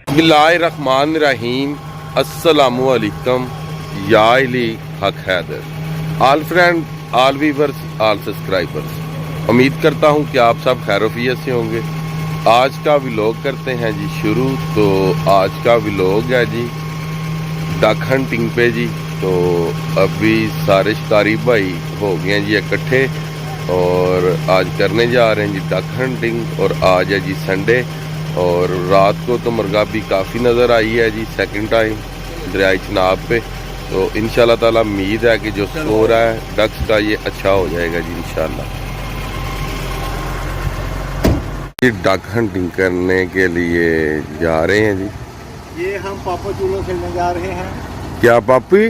बिस्मिल्लाहिर्रहमानिर्रहीम। अस्सलामुअलैकुम या अली हक Haider. All friend, all viewers, all subscribers, उम्मीद करता हूं कि आप सब खैरोफियत से होंगे। आज का व्लॉग करते हैं जी शुरू। तो आज का व्लॉग है जी डक हंटिंग पे जी। तो अभी सारे शिकारी भाई हो गए हैं जी इकट्ठे और आज करने जा रहे हैं जी डक हंटिंग। और आज है जी संडे और रात को तो मुर्गाबी काफ़ी नज़र आई है जी सेकंड टाइम दरियाई चिनाब पे। तो इंशाल्लाह ताला उम्मीद है कि जो स्कोर है डक्स का ये अच्छा हो जाएगा जी इंशाल्लाह। ये डक हंटिंग करने के लिए जा रहे हैं जी। ये हम पापा चूलो खेलने जा रहे हैं। क्या पापी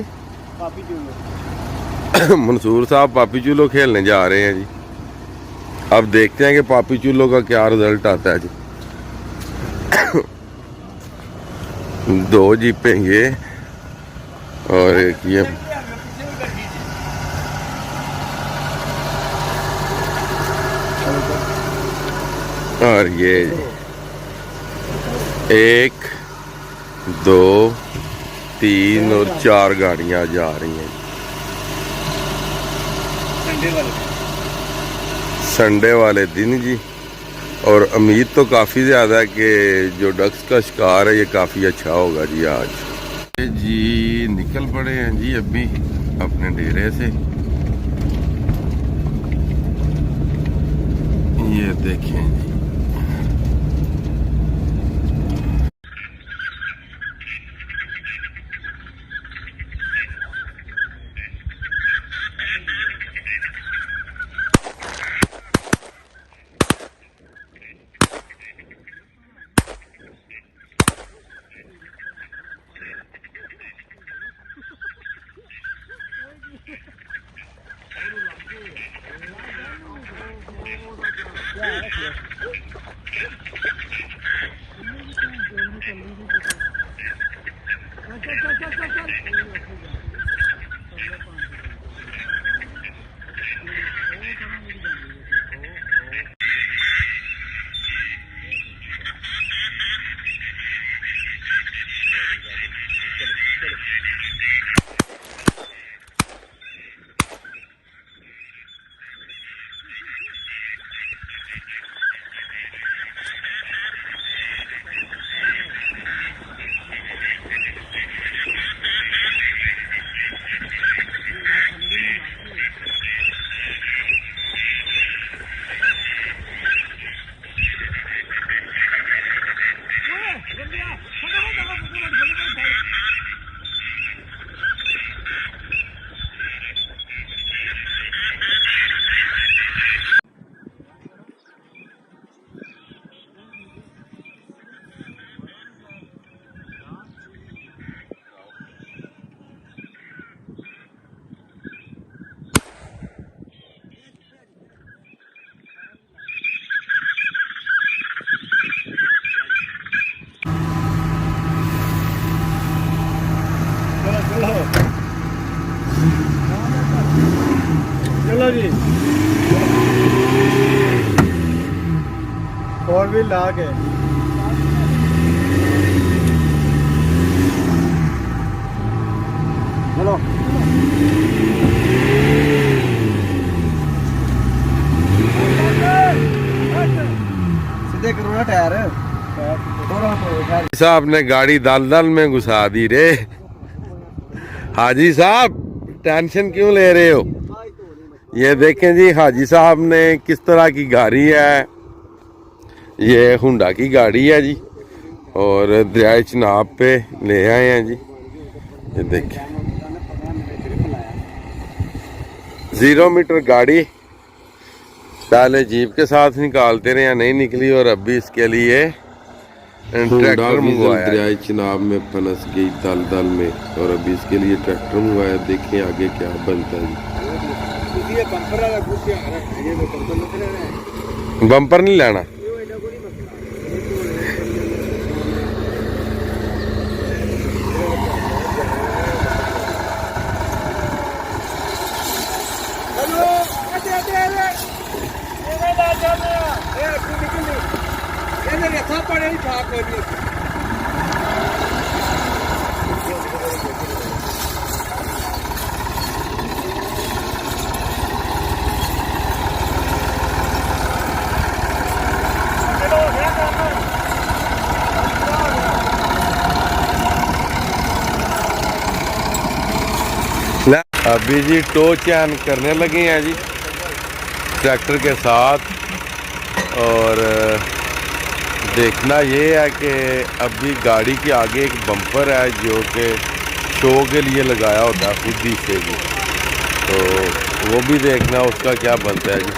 चूलो मंसूर साहब पापी चूलो खेलने जा रहे हैं जी। अब देखते हैं कि पापी चूलो का क्या रिजल्ट आता है जी। दो जीपें ये और एक ये। और ये 1 2 3 और 4 गाड़ियां जा रही हैं संडे वाले दिन जी। और उम्मीद तो काफ़ी ज़्यादा है कि जो डक्स का शिकार है ये काफ़ी अच्छा होगा जी। आज जी निकल पड़े हैं जी अभी अपने डेरे से। ये देखें जी चलो जी। और भी लाग है। चलो सीधे करो ना टायर। साहब ने गाड़ी दलदल में घुसा दी रे। हाजी साहब टेंशन क्यों ले रहे हो? ये देखें जी हाजी साहब ने किस तरह की गाड़ी है। ये हुंडा की गाड़ी है जी और दरियाए चिनाब पे ले आए हैं जी। ये देखें 0 मीटर गाड़ी पहले जीप के साथ निकालते रहे, नहीं निकली और अभी इसके लिए ट्रैक्टर मंगवाया। दरियाए चिनाब में फंस गई दलदल में और अभी इसके लिए ट्रैक्टर मंगवाया। देखें आगे क्या बनता है जी। बम्पर नहीं लेना। ਇਹਨੇ ਰੱਖਾ ਪੜੇ ਨਹੀਂ ਠਾਕ ਹੋਈ ਨਹੀਂ अभी जी टो चैन करने लगे हैं जी ट्रैक्टर के साथ। और देखना ये है कि अभी गाड़ी के आगे एक बम्पर है जो कि शो के लिए लगाया होता है खुद ही से जी, तो वो भी देखना उसका क्या बनता है जी।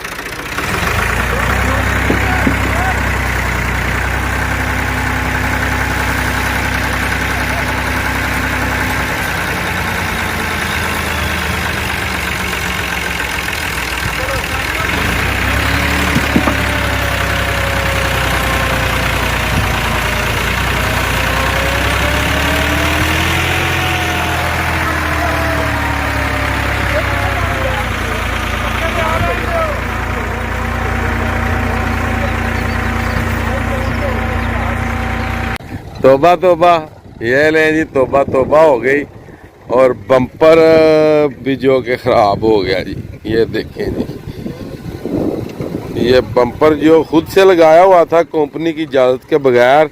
तोबा तोबा, ये ले जी तोबा तोबा हो गई। और बम्पर भी जो कि ख़राब हो गया जी, ये देखें जी, ये बम्पर जो खुद से लगाया हुआ था कंपनी की इजाज़त के बगैर,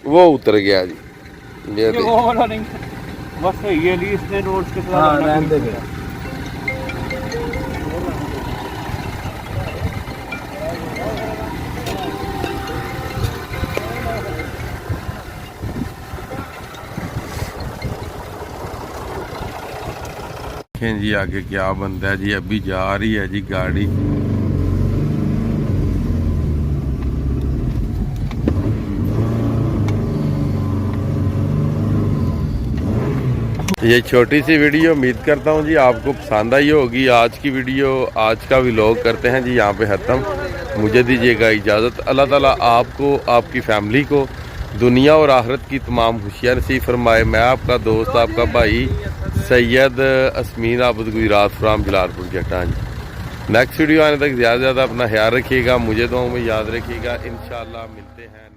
वो उतर गया जी। ये बस ये ली इसने रोड के साथ देखें जी आगे क्या बनता है जी। अभी जा रही है जी गाड़ी। ये छोटी सी वीडियो उम्मीद करता हूँ जी आपको पसंद आई होगी। आज की वीडियो, आज का व्लॉग करते हैं जी यहाँ पे ख़त्म। मुझे दीजिएगा इजाज़त। अल्लाह ताला आपको, आपकी फैमिली को दुनिया और आखिरत की तमाम खुशियाँ नसीब फरमाए। मैं आपका दोस्त, आपका भाई सैयद असमीन आबद गुजरात फ्राम जलालपुर जटा जी। नेक्स्ट वीडियो आने तक ज़्यादा से ज़्यादा अपना ख्याल रखिएगा, मुझे दुआओं में याद रखिएगा। इंशाल्लाह मिलते हैं।